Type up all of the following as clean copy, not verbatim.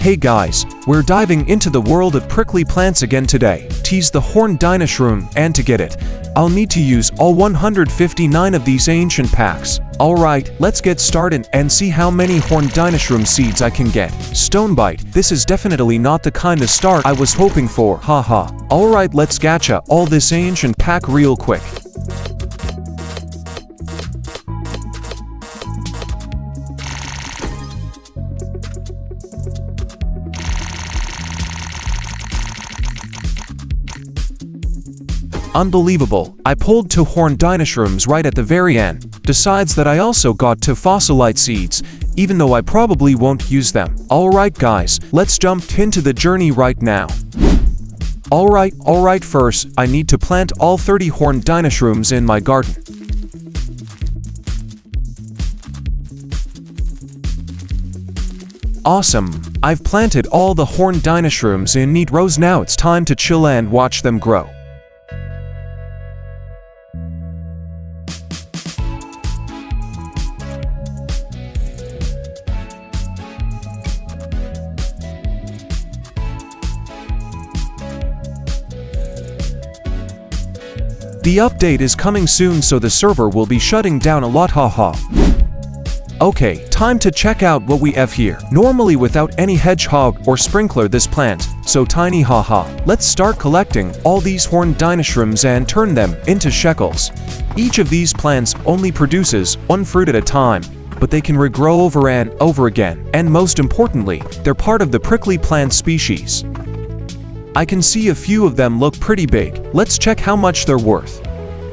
Hey guys, we're diving into the world of prickly plants again today. Tease the Horned DinoShroom, and to get it, I'll need to use all 159 of these ancient packs. Alright, let's get started and see how many Horned DinoShroom Seeds I can get. Stonebite, this is definitely not the kind of start I was hoping for, haha. Alright, let's gacha all this ancient pack real quick. Unbelievable, I pulled 2 Horned DinoShrooms right at the very end. Decides that I also got 2 Fossilite Seeds, even though I probably won't use them. Alright guys, let's jump into the journey right now. Alright, first, I need to plant all 30 Horned DinoShrooms in my garden. Awesome, I've planted all the Horned DinoShrooms in neat rows. Now it's time to chill and watch them grow. The update is coming soon, so the server will be shutting down a lot, haha. Okay, time to check out what we have here. Normally without any hedgehog or sprinkler this plant, so tiny, haha. Let's start collecting all these Horned DinoShrooms and turn them into sheckles. Each of these plants only produces 1 fruit at a time, but they can regrow over and over again, and most importantly, they're part of the prickly plant species. I can see a few of them look pretty big. Let's check how much they're worth.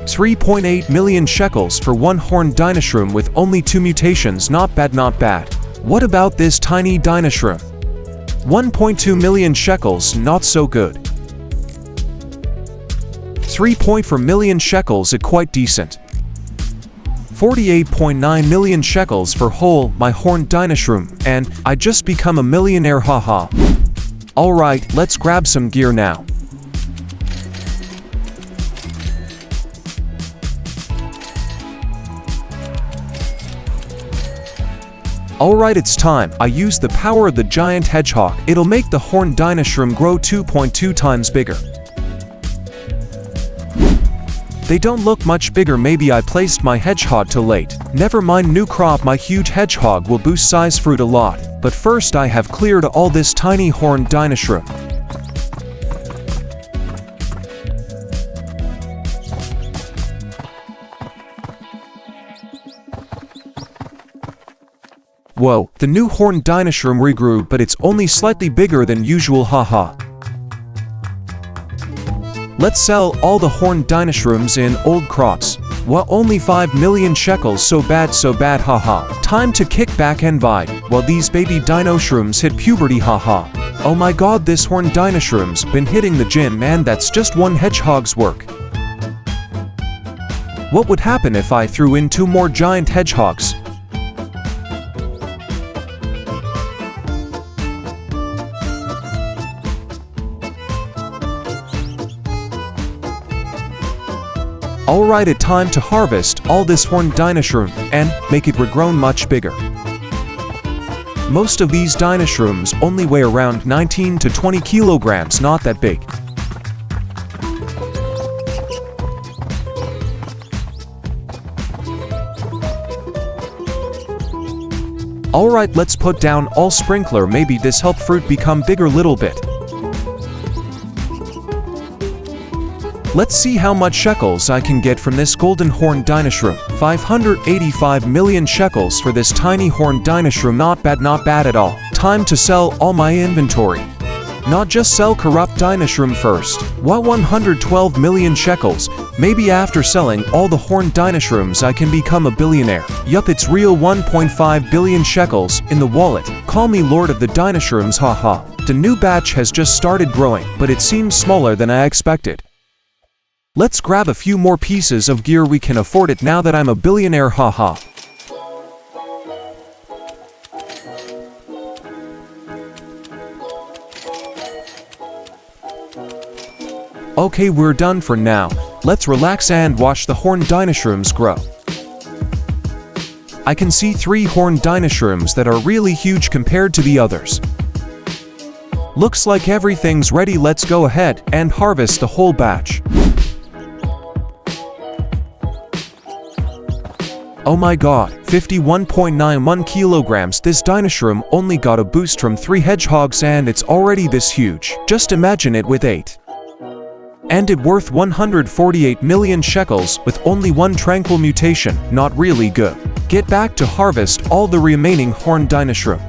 3.8 million shekels for 1 Horned DinoShroom with only 2 mutations. Not bad, not bad. What about this tiny DinoShroom? 1.2 million shekels, not so good. 3.4 million shekels is quite decent. 48.9 million shekels for whole my Horned DinoShroom, and I just become a millionaire, haha. Alright, let's grab some gear now. Alright, it's time. I use the power of the giant hedgehog. It'll make the Horned DinoShroom grow 2.2 times bigger. They don't look much bigger. Maybe I placed my hedgehog too late. Never mind, new crop. My huge hedgehog will boost size fruit a lot. But first I have cleared all this tiny Horned DinoShroom. Whoa, the new Horned DinoShroom regrew, but it's only slightly bigger than usual, haha. Let's sell all the Horned DinoShrooms in old crops. Well, only 5 million shekels, so bad, haha. Time to kick back and vibe while these baby DinoShrooms hit puberty, haha. Oh my god, this Horned DinoShroom's been hitting the gym, man. That's just 1 hedgehog's work. What would happen if I threw in 2 more giant hedgehogs? Alright, it's time to harvest all this Horned DinoShroom and make it regrown much bigger. Most of these DinoShrooms only weigh around 19 to 20 kilograms, not that big. Alright, let's put down all sprinkler. Maybe this help fruit become bigger little bit. Let's see how much shekels I can get from this golden Horned DinoShroom. 585 million shekels for this tiny Horned DinoShroom. Not bad at all. Time to sell all my inventory. Not just sell corrupt DinoShroom first. What, 112 million shekels? Maybe after selling all the Horned DinoShrooms I can become a billionaire. Yup, it's real, 1.5 billion shekels in the wallet. Call me Lord of the DinoShrooms, haha. The new batch has just started growing, but it seems smaller than I expected. Let's grab a few more pieces of gear. We can afford it now that I'm a billionaire, haha. Okay, we're done for now. Let's relax and watch the Horned DinoShrooms grow. I can see 3 Horned DinoShrooms that are really huge compared to the others. Looks like everything's ready. Let's go ahead and harvest the whole batch. Oh my god, 51.91 kilograms. This DinoShroom only got a boost from 3 hedgehogs and it's already this huge. Just imagine it with 8. And it worth 148 million shekels with only 1 tranquil mutation. Not really good. Get back to harvest all the remaining Horned DinoShroom.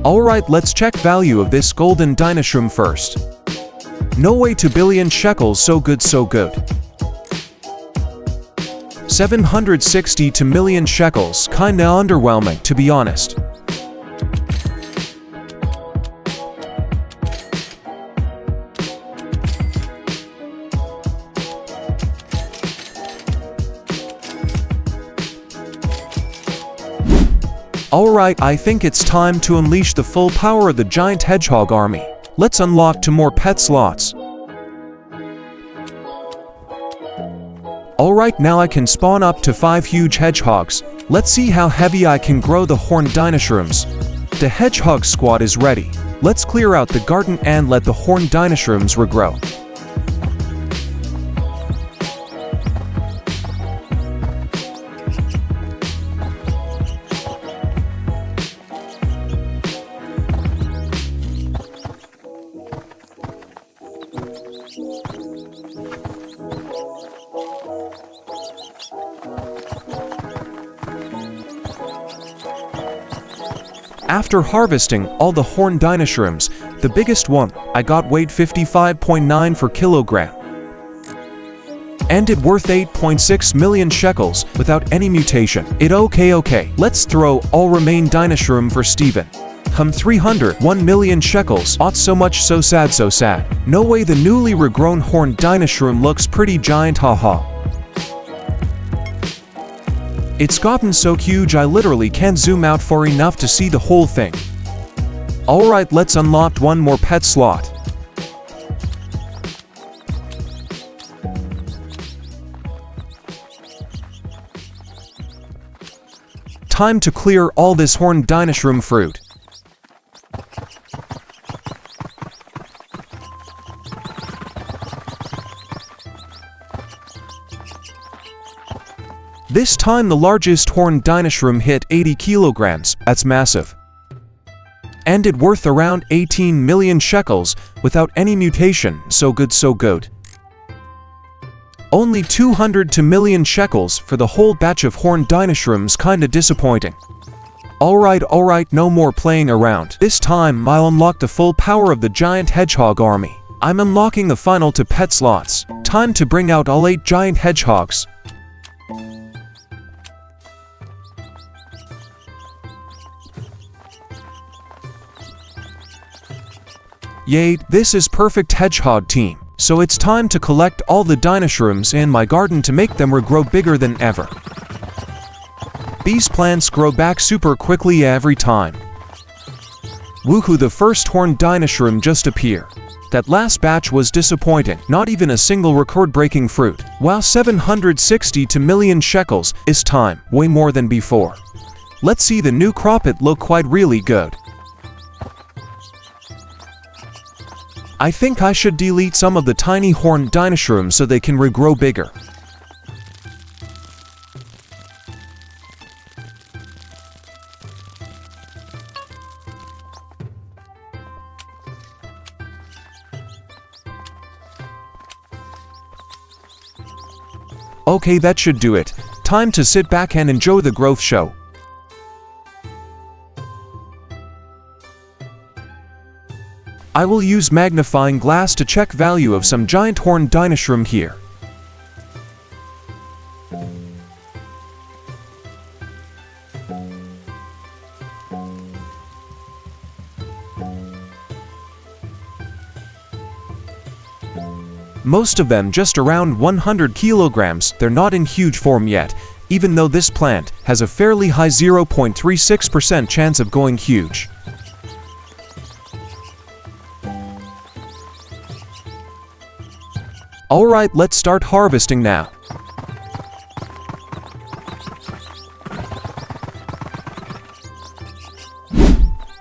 Alright, let's check value of this golden DinoShroom first. No way to billion shekels, so good so good. 760 million shekels, kinda underwhelming to be honest. Alright, I think it's time to unleash the full power of the giant hedgehog army. Let's unlock 2 more pet slots. Alright, now I can spawn up to 5 huge hedgehogs. Let's see how heavy I can grow the Horned DinoShrooms. The hedgehog squad is ready. Let's clear out the garden and let the Horned DinoShrooms regrow. After harvesting all the Horned DinoShrooms, the biggest one I got weighed 55.9 per kilogram. And it worth 8.6 million shekels without any mutation. Okay, let's throw all remain DinoShroom for Steven. 301 million shekels. Ought so much, so sad. No way, the newly regrown Horned DinoShroom looks pretty giant, haha. It's gotten so huge I literally can't zoom out for enough to see the whole thing. Alright, let's unlock 1 more pet slot. Time to clear all this Horned DinoShroom fruit. This time the largest Horned DinoShroom hit 80 kilograms, that's massive. And it worth around 18 million shekels without any mutation, so good. Only 202 million shekels for the whole batch of Horned DinoShrooms, kinda disappointing. Alright, no more playing around. This time I'll unlock the full power of the giant hedgehog army. I'm unlocking the final 2 pet slots. Time to bring out all 8 giant hedgehogs. Yay, this is perfect hedgehog team. So it's time to collect all the DinoShrooms in my garden to make them regrow bigger than ever. These plants grow back super quickly every time. Woohoo, the first Horned DinoShroom just appeared. That last batch was disappointing, not even a single record-breaking fruit. Wow, 760 million shekels is time, way more than before. Let's see the new crop, it look quite really good. I think I should delete some of the tiny Horned DinoShrooms so they can regrow bigger. Okay, that should do it. Time to sit back and enjoy the growth show. I will use magnifying glass to check value of some giant Horned DinoShroom here. Most of them just around 100 kilograms, they're not in huge form yet, even though this plant has a fairly high 0.36% chance of going huge. Alright, let's start harvesting now.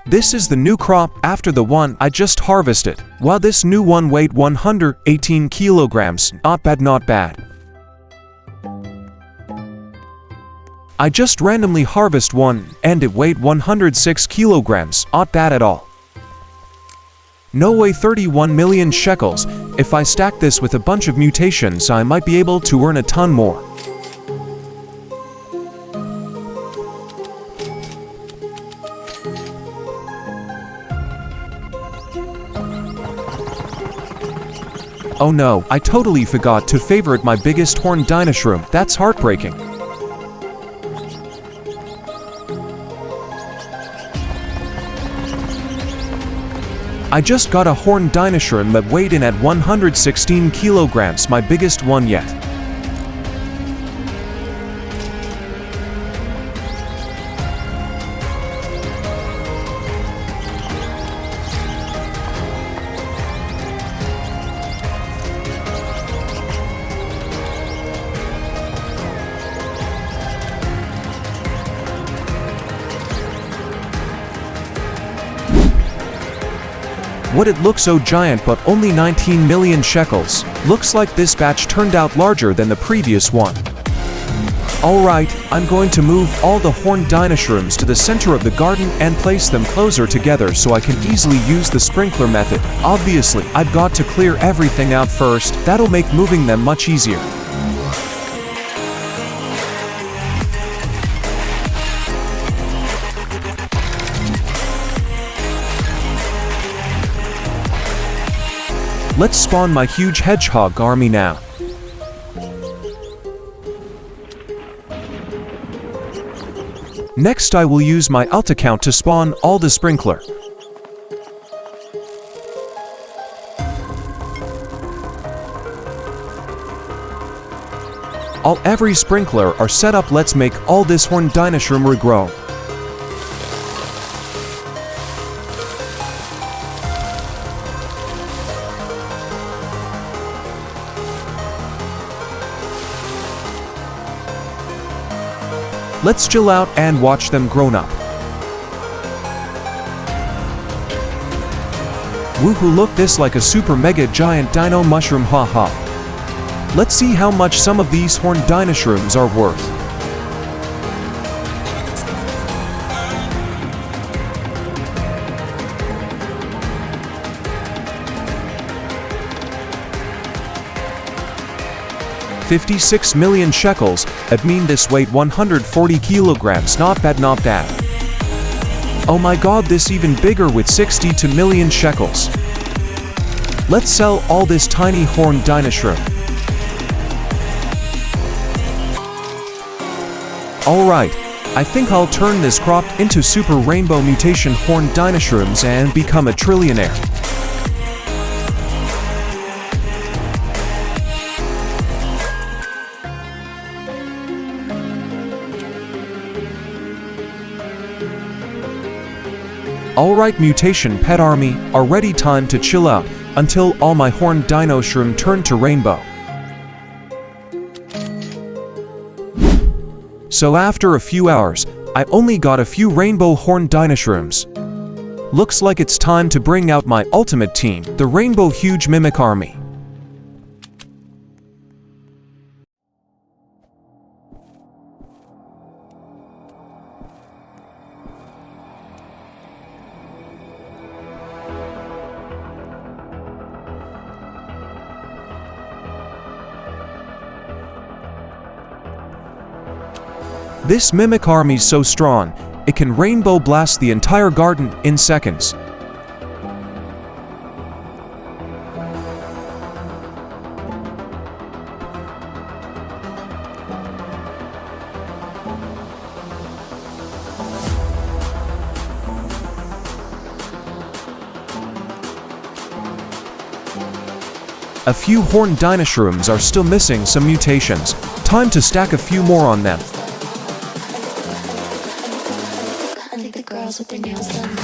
This is the new crop after the one I just harvested. While this new one weighed 118 kilograms, not bad, not bad. I just randomly harvest one and it weighed 106 kilograms, not bad at all. No way, 31 million shekels. If I stack this with a bunch of mutations, I might be able to earn a ton more. Oh no, I totally forgot to favorite my biggest horned DinoShroom. That's heartbreaking. I just got a Horned DinoShroom that weighed in at 116 kilograms, my biggest one yet. Would it look so giant, but only 19 million shekels? Looks like this batch turned out larger than the previous one. Alright, I'm going to move all the Horned DinoShrooms to the center of the garden and place them closer together so I can easily use the sprinkler method. Obviously, I've got to clear everything out first. That'll make moving them much easier. Let's spawn my Huge Hedgehog army now. Next I will use my alt account to spawn all the sprinkler. Every sprinkler are set up. Let's make all this Horned DinoShroom regrow. Let's chill out and watch them grown up. Woohoo, look this like a super mega giant dino mushroom, haha. Let's see how much some of these Horned DinoShrooms are worth. $56 million shekels, that mean this weighed 140 kilograms, not bad, not bad. Oh my god, this even bigger with 62 million shekels. Let's sell all this tiny Horned DinoShroom. Alright, I think I'll turn this crop into Super Rainbow Mutation Horned DinoShrooms and become a Trillionaire. Alright, Mutation Pet Army, are ready, time to chill out until all my Horned DinoShroom turn to rainbow. So after a few hours, I only got a few Rainbow Horned DinoShrooms. Looks like it's time to bring out my ultimate team, the Rainbow Huge Mimic Army. This Mimic Army's so strong, it can rainbow blast the entire garden in seconds. A few Horned DinoShrooms are still missing some mutations. Time to stack a few more on them. With their nails done now.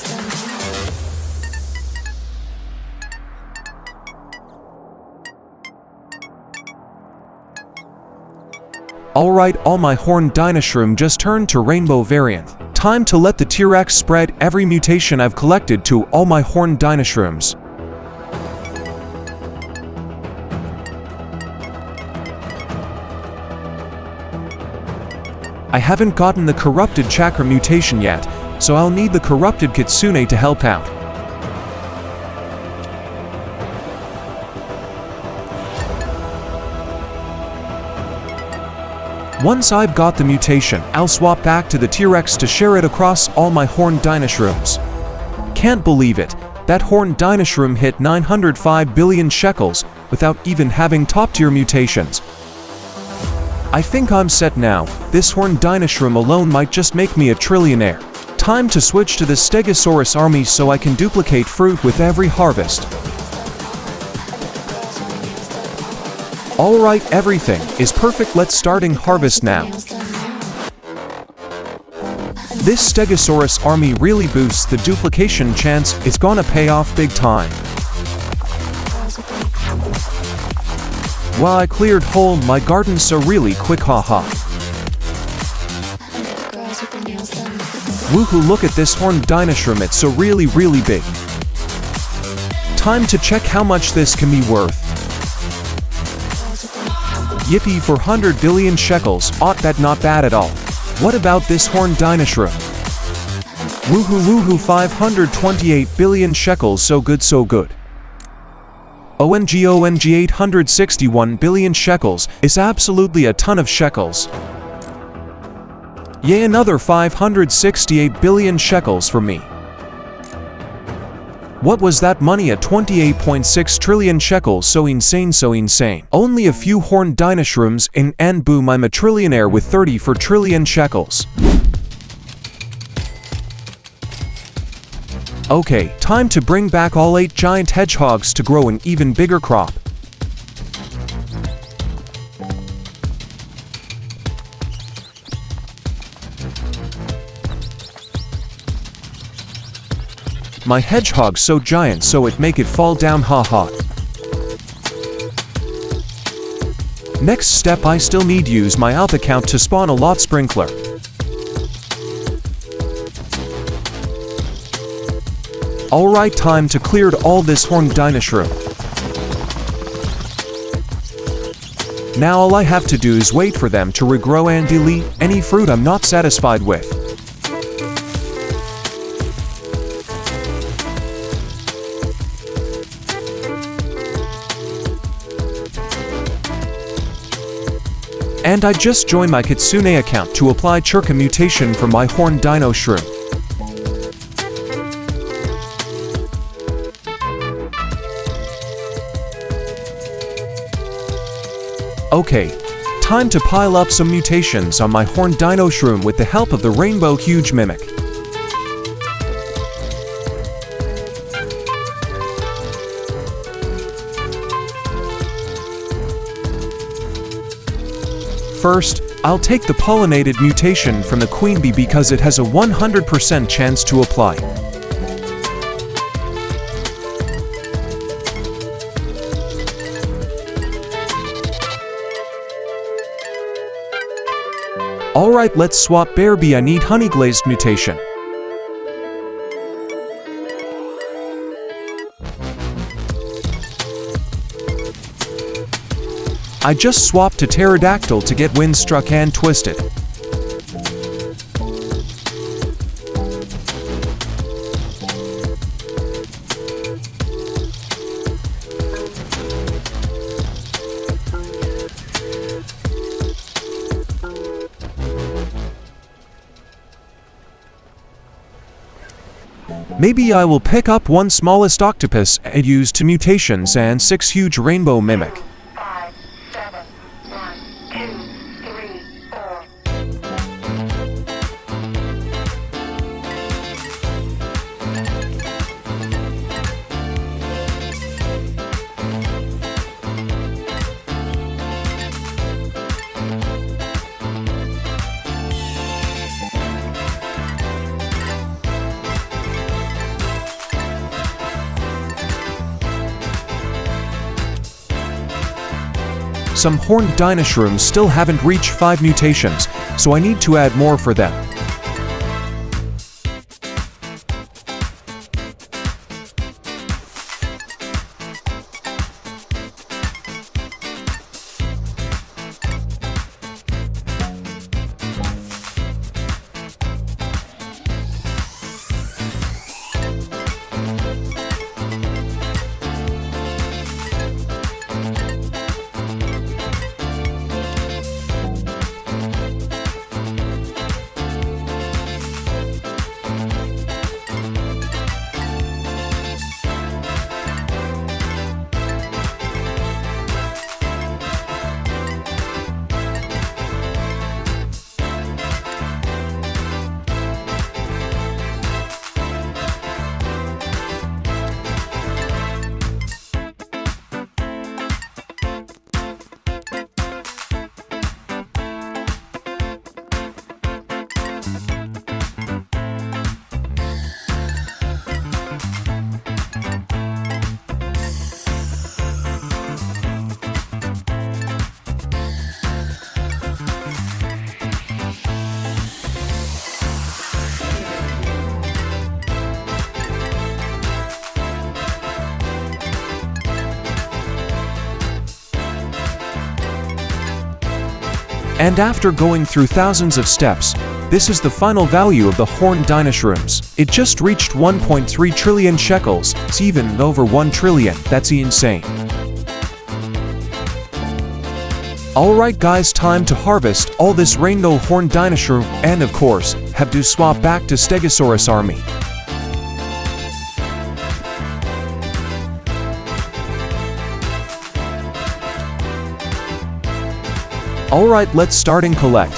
nails done. Alright, all my Horned DinoShroom just turned to rainbow variant. Time to let the T-Rex spread every mutation I've collected to all my Horned DinoShrooms. I haven't gotten the corrupted chakra mutation yet, so I'll need the corrupted kitsune to help out. Once I've got the mutation, I'll swap back to the T-Rex to share it across all my Horned DinoShrooms. Can't believe it, that Horned DinoShroom hit 905 billion shekels without even having top-tier mutations. I think I'm set now. This Horned DinoShroom alone might just make me a Trillionaire. Time to switch to the Stegosaurus army so I can duplicate fruit with every harvest. Alright, everything is perfect. Let's starting harvest now. This Stegosaurus army really boosts the duplication chance. It's gonna pay off big time. Wow, I cleared whole my garden so really quick, haha. Woohoo, look at this Horned DinoShroom, it's so really big. Time to check how much this can be worth. Yippee, for 100 billion shekels, that not bad at all. What about this Horned DinoShroom? Woohoo, 528 billion shekels, so good. OMG, 861 billion shekels is absolutely a ton of shekels. Yay, another 568 billion shekels for me. What was that money at 28.6 trillion shekels? So insane. Only a few Horned DinoShrooms in, and boom, I'm a Trillionaire with 34 trillion shekels. Okay, time to bring back all 8 giant hedgehogs to grow an even bigger crop. My hedgehog's so giant so it make it fall down, haha. Next step, I still need use my alpha count to spawn a lot sprinkler. Alright, time to cleared all this Horned DinoShroom. Now all I have to do is wait for them to regrow and delete any fruit I'm not satisfied with. And I just joined my Kitsune account to apply Churka mutation for my Horned DinoShroom. Okay, time to pile up some mutations on my Horned DinoShroom with the help of the Rainbow Huge Mimic. First, I'll take the pollinated mutation from the queen bee because it has a 100% chance to apply. Alright, let's swap bear bee. I need honey glazed mutation. I just swapped to pterodactyl to get wind struck and twisted. Maybe I will pick up one smallest octopus and use 2 mutations and 6 huge rainbow mimic. 5, 7, 1, 2, 3, 4. some Horned DinoShrooms still haven't reached 5 mutations, so I need to add more for them. And after going through thousands of steps, this is the final value of the Horned DinoShrooms. It just reached 1.3 trillion sheckles. It's even over 1 trillion. That's insane. Alright guys, time to harvest all this Rainbow Horned DinoShroom and of course, have to swap back to Stegosaurus army. Alright, let's start and collect.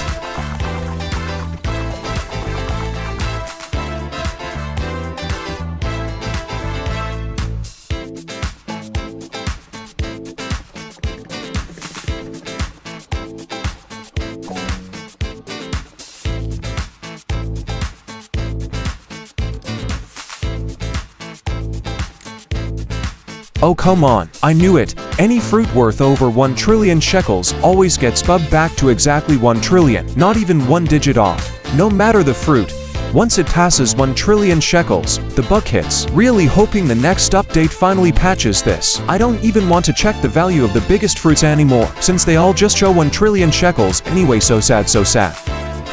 Oh come on, I knew it. Any fruit worth over 1 trillion sheckles always gets bubbed back to exactly 1 trillion, not even one digit off. No matter the fruit, once it passes 1 trillion shekels, the bug hits. Really hoping the next update finally patches this. I don't even want to check the value of the biggest fruits anymore, since they all just show 1 trillion shekels anyway. So sad, so sad.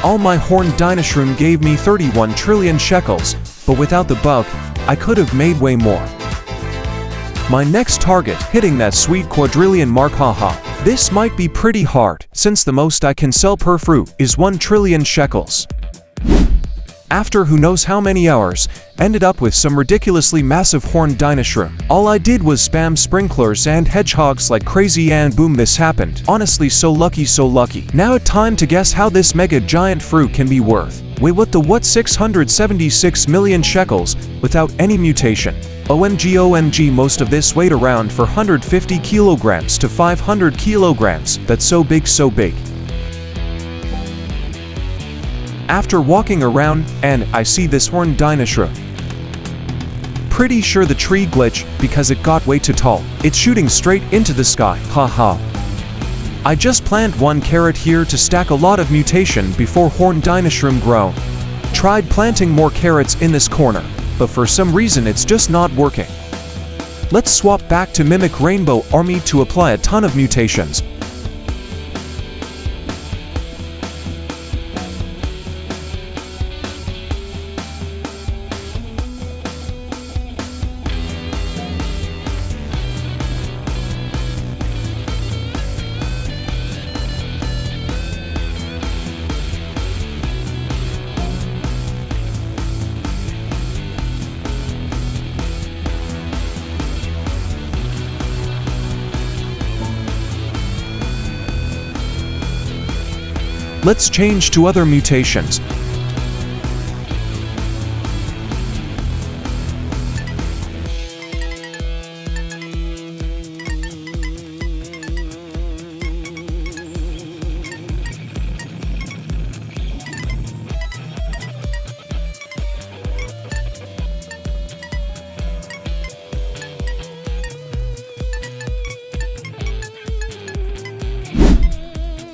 All my Horned DinoShroom gave me 31 trillion shekels, but without the bug, I could have made way more. My next target, hitting that sweet Quadrillion mark, haha. This might be pretty hard, since the most I can sell per fruit is 1 trillion shekels. After who knows how many hours, ended up with some ridiculously massive Horned DinoShroom. All I did was spam sprinklers and hedgehogs like crazy and boom, this happened. Honestly, so lucky, so lucky. Now time to guess how this mega giant fruit can be worth. Wait, what 676 million shekels without any mutation. OMG, most of this weighed around 450 kilograms to 500 kilograms. That's so big, so big. After walking around, and I see this Horned DinoShroom. Pretty sure the tree glitched because it got way too tall. It's shooting straight into the sky, haha. I just plant 1 carrot here to stack a lot of mutation before Horned DinoShroom grow. Tried planting more carrots in this corner, but for some reason it's just not working. Let's swap back to Mimic Rainbow Army to apply a ton of mutations. Let's change to other mutations.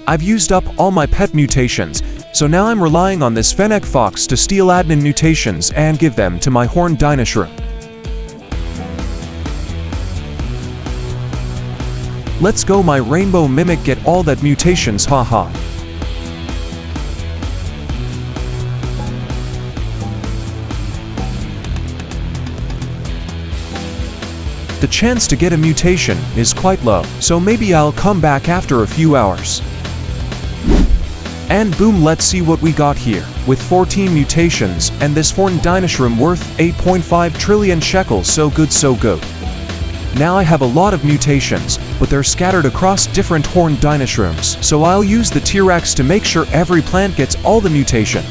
I've used up all my pet mutations, so now I'm relying on this Fennec Fox to steal admin mutations and give them to my Horned DinoShroom. Let's go my Rainbow Mimic get all that mutations, haha. The chance to get a mutation is quite low, so maybe I'll come back after a few hours. And boom, let's see what we got here. With 14 mutations and this Horned DinoShroom worth 8.5 trillion shekels, so good so good. Now I have a lot of mutations, but they're scattered across different Horned DinoShrooms, so I'll use the T-Rex to make sure every plant gets all the mutation.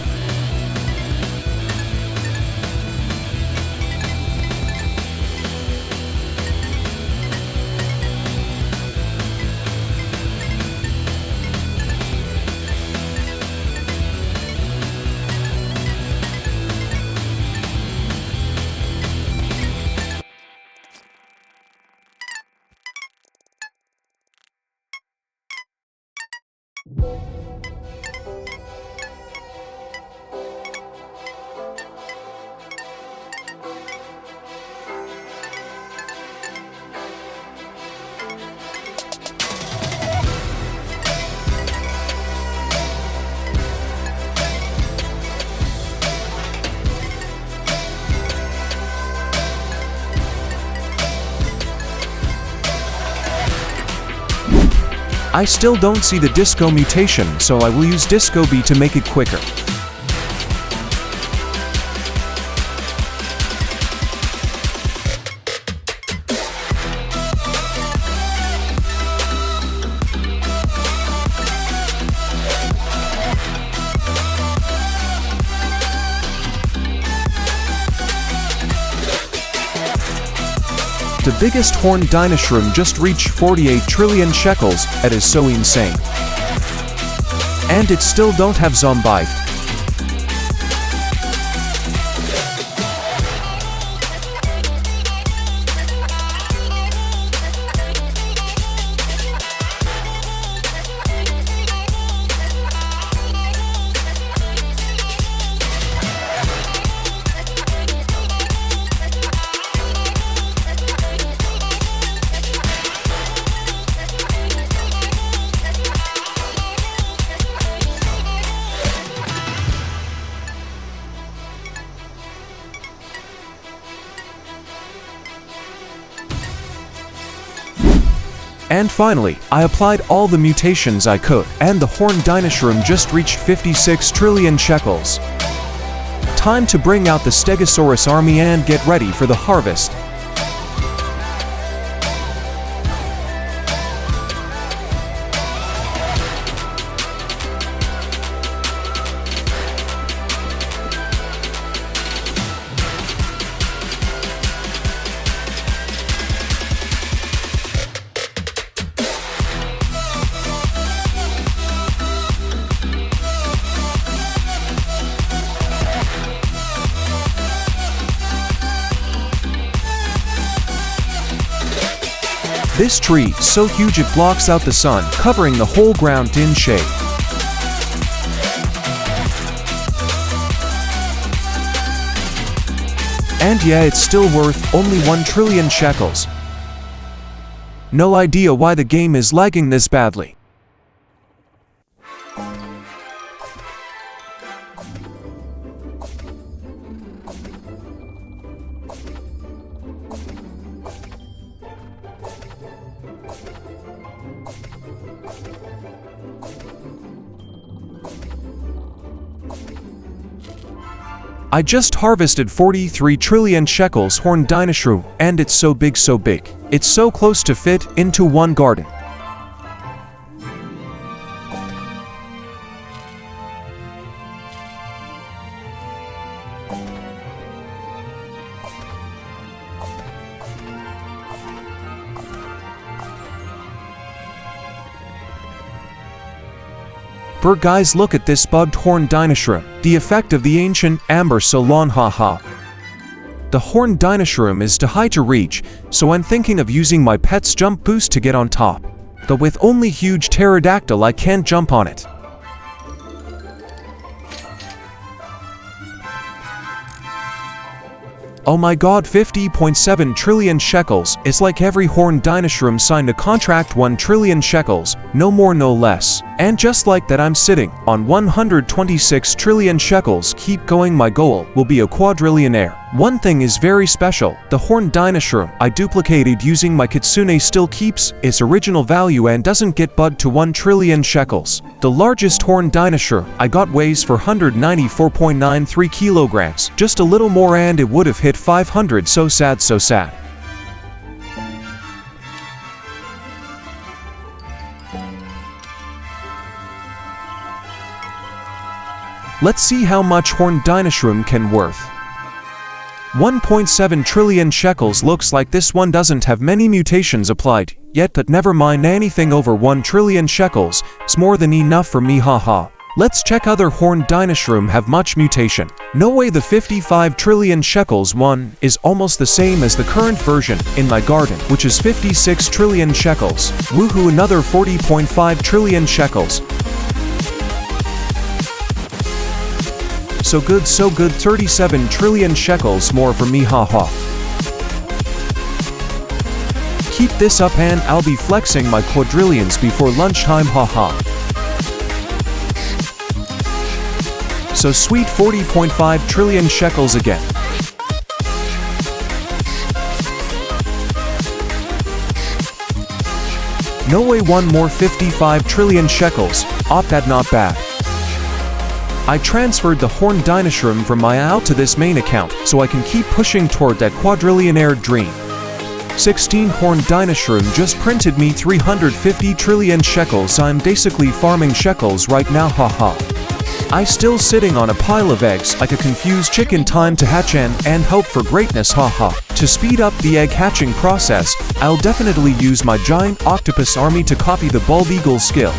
I still don't see the Disco mutation, so I will use Disco B to make it quicker. The biggest Horned DinoShroom just reached 48 trillion shekels, that is so insane. And it still don't have zombie. And finally, I applied all the mutations I could, and the Horned DinoShroom just reached 56 trillion shekels. Time to bring out the Stegosaurus army and get ready for the harvest. This tree, so huge it blocks out the sun, covering the whole ground in shade. And yeah, it's still worth only 1 trillion shekels. No idea why the game is lagging this badly. I just harvested 43 trillion shekels Horned DinoShroom, and it's so big so big. It's so close to fit into one garden. But guys, look at this bugged Horned DinoShroom, the effect of the ancient amber salon, haha. The Horned DinoShroom is too high to reach, so I'm thinking of using my pet's jump boost to get on top. but with only huge pterodactyl I can't jump on it. Oh my god, 50.7 trillion shekels. It's like every Horned DinoShroom signed a contract, 1 trillion shekels, no more no less. And just like that I'm sitting on 126 trillion shekels. Keep going, my goal will be a quadrillionaire. One thing is very special, the Horned DinoShroom I duplicated using my kitsune still keeps its original value and doesn't get bugged to 1 trillion shekels. The largest Horned DinoShroom I got weighs 494.93 kilograms. Just a little more and it would have hit 500. So sad, so sad. Let's see how much Horned DinoShroom can worth. 1.7 trillion shekels. Looks like this one doesn't have many mutations applied yet, but never mind, anything over 1 trillion shekels is more than enough for me, haha. Let's check other Horned DinoShroom have much mutation. No way, the 55 trillion shekels one is almost the same as the current version in my garden, which is 56 trillion shekels. Woohoo, another 40.5 trillion shekels. So good, 37 trillion shekels more for me, haha. Keep this up and I'll be flexing my quadrillions before lunchtime, haha. So sweet, 40.5 trillion shekels again. No way, one more 55 trillion shekels. Op, that not bad. I transferred the Horned DinoShroom from my out to this main account, so I can keep pushing toward that Quadrillionaire dream. 16 Horned DinoShroom just printed me 350 trillion shekels. I'm basically farming shekels right now, haha. I still sitting on a pile of eggs like a confused chicken. Time to hatch and hope for greatness, haha. To speed up the egg hatching process, I'll definitely use my giant octopus army to copy the bald eagle skill.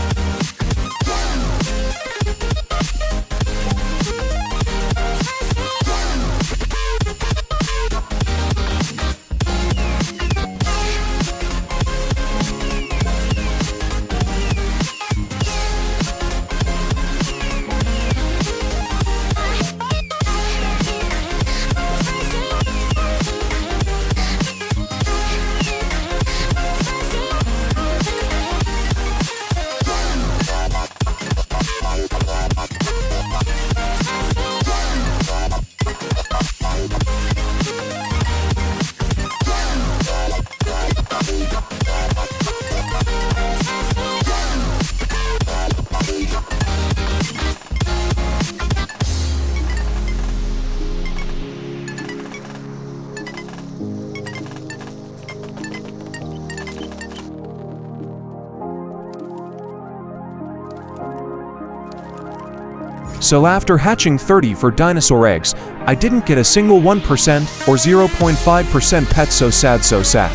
So after hatching 30 for dinosaur eggs, I didn't get a single 1% or 0.5% pet. So sad, so sad.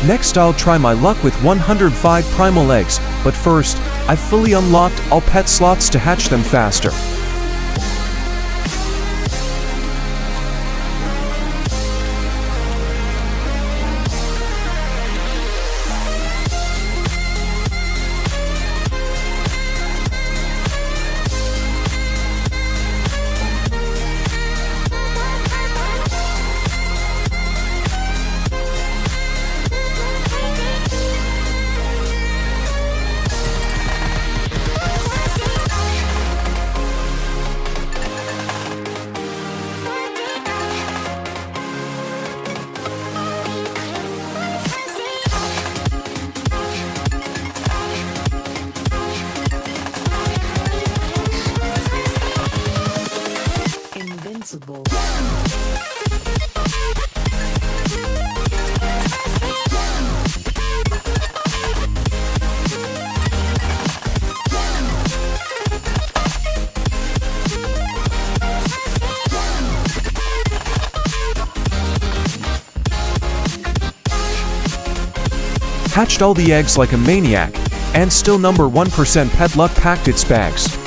Next I'll try my luck with 105 primal eggs, but first, I've fully unlocked all pet slots to hatch them faster. Invincible. Hatched all the eggs like a maniac, and still number 1% pet luck packed its bags.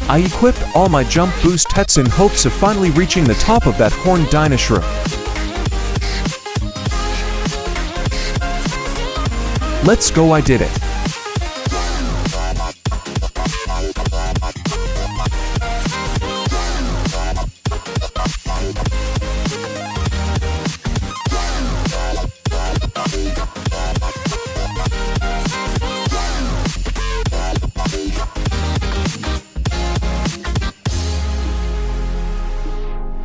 I equipped all my jump boost pets in hopes of finally reaching the top of that Horned DinoShroom. Let's go, I did it.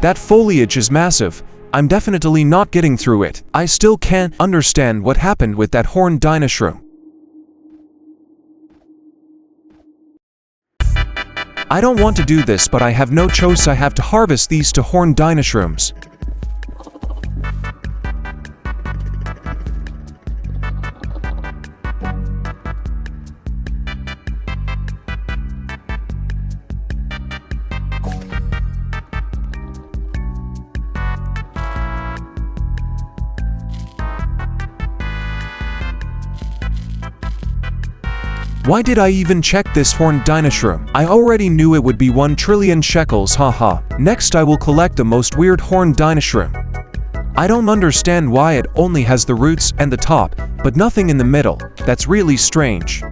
That foliage is massive. I'm definitely not getting through it. I still can't understand what happened with that Horned DinoShroom. I don't want to do this, but I have no choice. I have to harvest these two Horned DinoShrooms. Why did I even check this Horned DinoShroom? I already knew it would be 1 trillion shekels, haha. Next I will collect the most weird Horned DinoShroom. I don't understand why it only has the roots and the top, but nothing in the middle. That's really strange.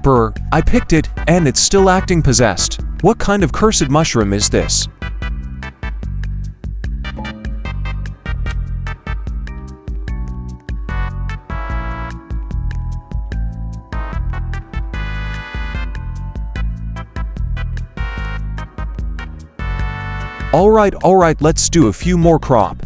Brr, I picked it, and it's still acting possessed. What kind of cursed mushroom is this? Alright, let's do a few more crop.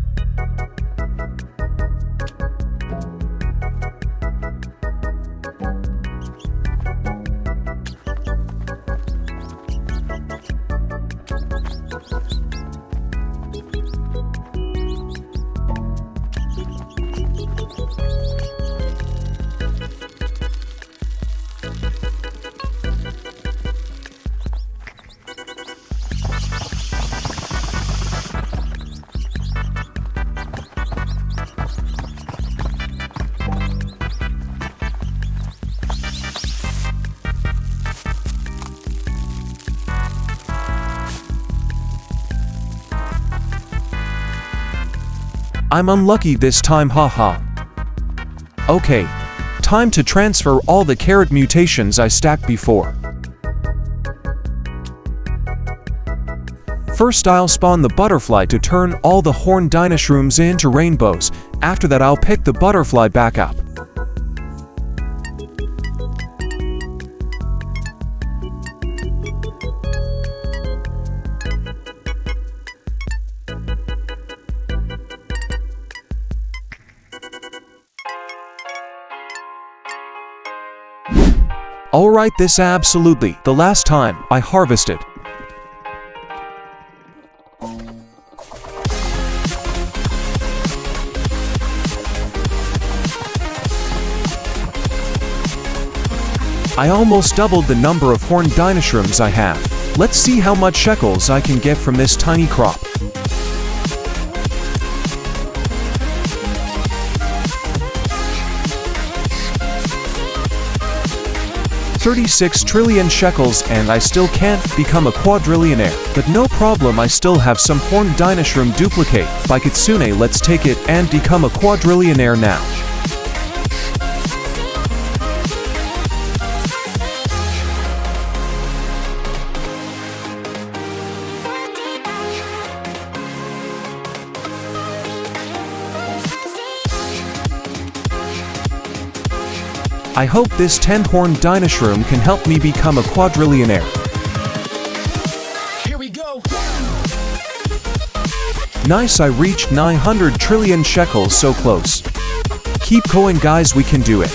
I'm unlucky this time, haha. Okay, time to transfer all the carrot mutations I stacked before. First I'll spawn the butterfly to turn all the Horned DinoShrooms into rainbows. After that I'll pick the butterfly back up. Alright, this absolutely the last time I harvested. I almost doubled the number of Horned DinoShrooms I have. Let's see how much shekels I can get from this tiny crop. 36 trillion shekels, and I still can't become a Quadrillionaire. But no problem, I still have some Horned DinoShroom duplicate by Kitsune. Let's take it and become a Quadrillionaire now. I hope this 10 Horned DinoShroom can help me become a Quadrillionaire. Here we go. Nice, I reached 900 trillion shekels, so close. Keep going guys, we can do it.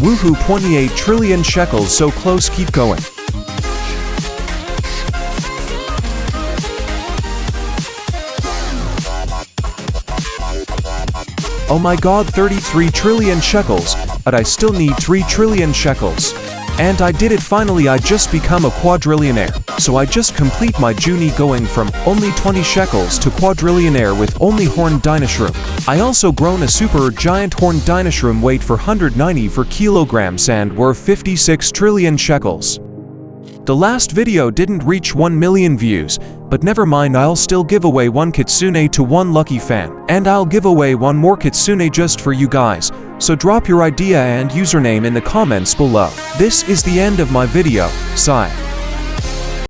Woohoo, 28 trillion shekels, so close, keep going. Oh my god, 33 trillion shekels, but I still need 3 trillion shekels. And I did it finally, I just become a Quadrillionaire. So I just complete my journey going from only 20 shekels to Quadrillionaire with only Horned DinoShroom. I also grown a super giant Horned DinoShroom weight for 190 kilograms and worth 56 trillion shekels. The last video didn't reach 1 million views, but never mind, I'll still give away one kitsune to one lucky fan. And I'll give away one more kitsune just for you guys, so drop your idea and username in the comments below. This is the end of my video. Sigh.